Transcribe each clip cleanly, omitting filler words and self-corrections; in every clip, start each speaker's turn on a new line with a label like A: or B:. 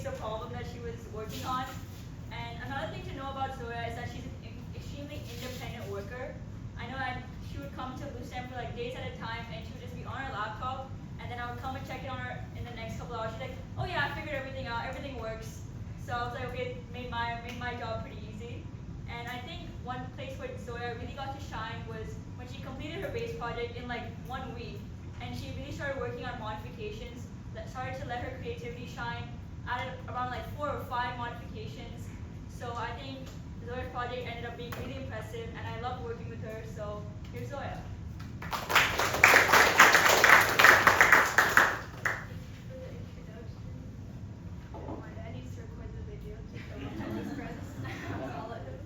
A: the problem that she was working on. And another thing to know about Zoya is that she's an extremely independent worker. I know that she would come to Bluestem for like days at a time, and she would just be on her laptop, and then I would come and check in on her in the next couple hours. She's like, oh yeah, I figured everything out, everything works. So I was like, okay, made my job pretty easy. And I think one place where Zoya really got to shine was when she completed her base project in like 1 week, and she really started working on modifications that started to let her creativity shine. Added around like 4 or 5 modifications. So I think Zoya's project ended up being really impressive, and I loved working with her. So here's Zoya.
B: My dad needs to record the video to show my Chinese friends. I'll let him.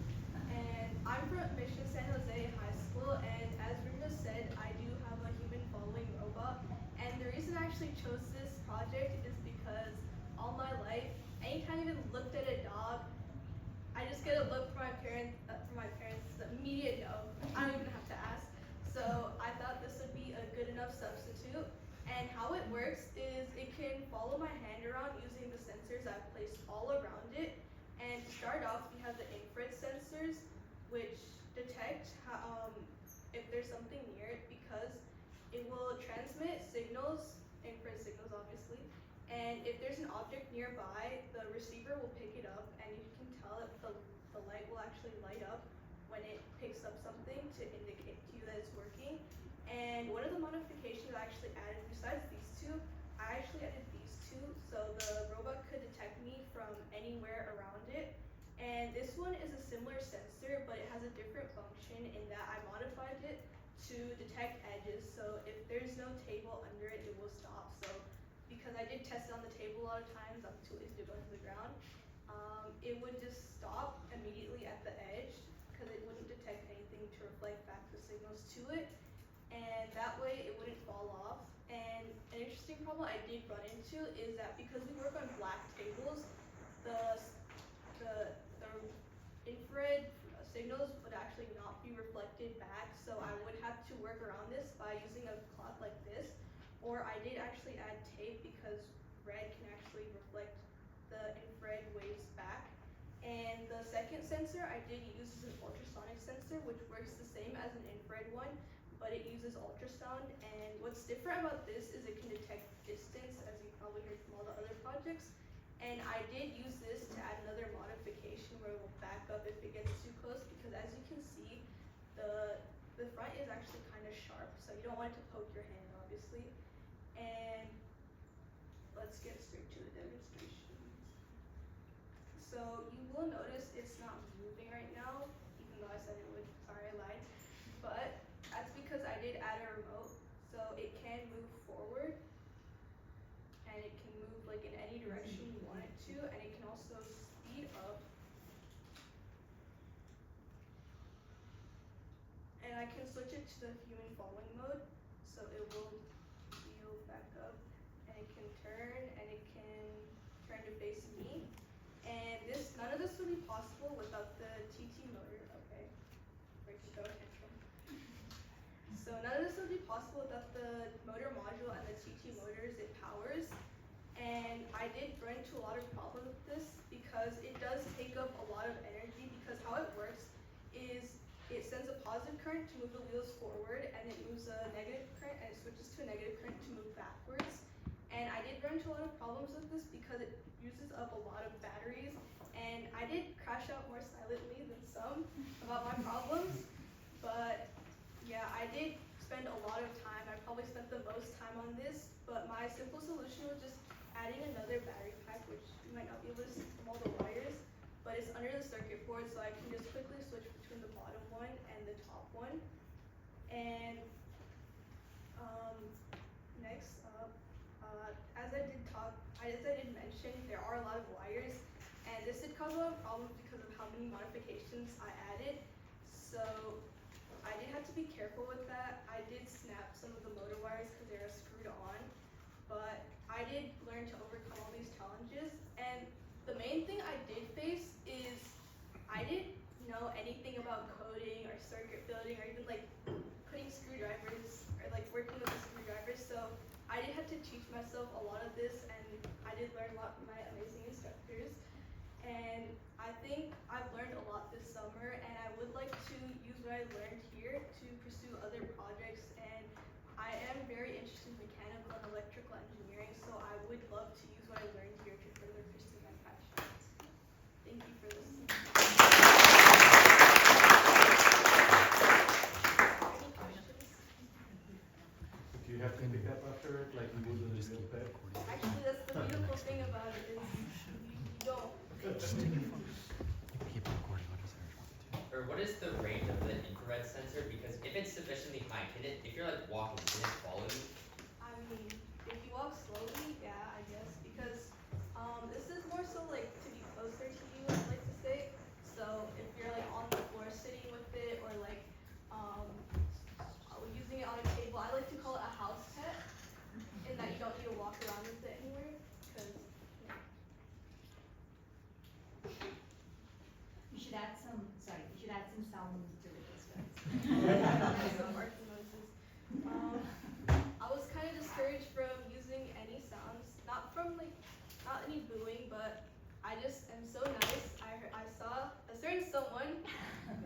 B: And I'm from Mission San Jose High School, and as Rita said, I do have a human following robot. And the reason I actually chose this project is because all my life, anytime I even looked at a dog, I just get a look from my parents. The immediate no. I don't even have to ask. So I thought this would be a good enough substitute. And how it works is it can follow my hand around using the sensors I've placed all around it. And to start off, we have the infrared sensors, which detect if there's something near it, because it will transmit signals, infrared signals obviously, and if there's an object nearby, the receiver will pick it up, and you can tell if the light will actually light up when it picks up something to indicate to you that it's working. And one of the modifications I actually added, besides these two, I actually added these two, so the robot could detect me from anywhere around it. And this one is a similar sensor, but it has a different function in that I modified it to detect edges. So if there's no table under it, it will stop. So because I did test it on the table a lot of times, I'm too lazy to go into the ground. It would just stop immediately at the edge because it wouldn't detect anything to reflect back the signals to it, and that way it wouldn't fall off. And an interesting problem I did run into is that because we work on black tables, the infrared signals would actually not be reflected back, so I would have to work around this by using a cloth like this, or I did actually add tape because red can actually reflect the infrared waves back. And the second sensor I did use is an ultrasonic sensor, which works the same as an infrared one, but it uses ultrasound. And what's different about this is it can detect distance, as you probably heard from all the other projects. And I did use this to add another modification where it will back up if it gets too close, because as you can see, the front is actually kind of sharp, so you don't want it to poke your hand, obviously. And let's get straight to the demonstration. So you will notice it's not moving right now, even though I said it would. Sorry, I lied. But that's because I did add a remote, so it can move forward, and it can move like in any direction you want it to, and it can also speed up. And I can switch it to the human following mode, so it will wheel back up, and it can turn, and it can turn to face me. And none of this would be possible without the TT motor. Okay, break the tantrum. So none of this would be possible without the motor module and the TT motors it powers. And I did run into a lot of problems with this because it does take up a lot of energy, because how it works is it sends a positive current to move the wheels forward, and it moves a negative current, and it switches to a negative current to move backwards. And I did run into a lot of problems with this because it uses up a lot of batteries, and I did crash out more silently than some about my problems. But yeah, I did spend a lot of time. I probably spent the most time on this, but my simple solution was just adding another battery pack, which you might not be able to see from all the wires, but it's under the circuit board, so I can just quickly switch between the bottom one and the top one. And next up, as I did mention, there are a lot of wires, and this did cause a lot of problems because of how many modifications I added. So I did have to be careful with that. I did snap some of the motor wires because they are screwed on, but I did learn to overcome all these challenges. And the main thing I did face is I didn't know anything about coding or circuit building or even like putting screwdrivers or like working with the screwdrivers. So I did have to teach myself a lot of this, and I did learn a lot from my amazing instructor. I think I've learned a lot this summer, and I would like to use what I learned here to pursue other projects. And I am very interested in mechanical and electrical engineering, so I would love to use what I learned here to further pursue my passions. Thank you for listening. Any questions?
C: Do you have to pick up after it, like you would in a real pet?
B: Actually, that's the beautiful thing about it is you don't.
D: Or what is the range of the infrared sensor? Because if it's sufficiently high, if you're like walking, can it follow you?
B: I mean, if you walk slowly, yeah, I guess, because this is more so like to be closer to you, I'd like to say. So if you're like on the floor sitting with it, or like using it on a table, I like to call it a house pet, in that you don't need to walk around with it anywhere, because yeah.
E: You should add some sounds to it as well.
B: Some barking noises. I was kind of discouraged from using any sounds, not any booing, but I just am so nice. I saw a certain someone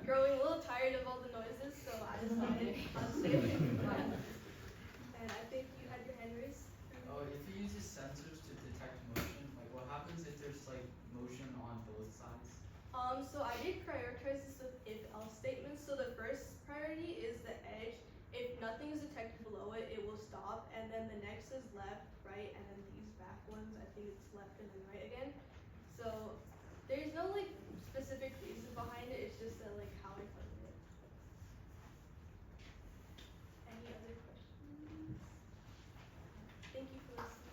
B: growing a little tired of all the noises, so I just thought I'd say it. And I think you had your hand raised.
F: Oh, if you use sensors to detect motion, like what happens if there's like motion on both sides?
B: So I did prioritize this with if-else statements. So the first priority is the edge. If nothing is detected below it, it will stop. And then the next is left, right, and then these back ones, I think it's left and then right again. So there's no like specific reason behind it. It's just like how I thought of it. Any other questions? Thank you for listening.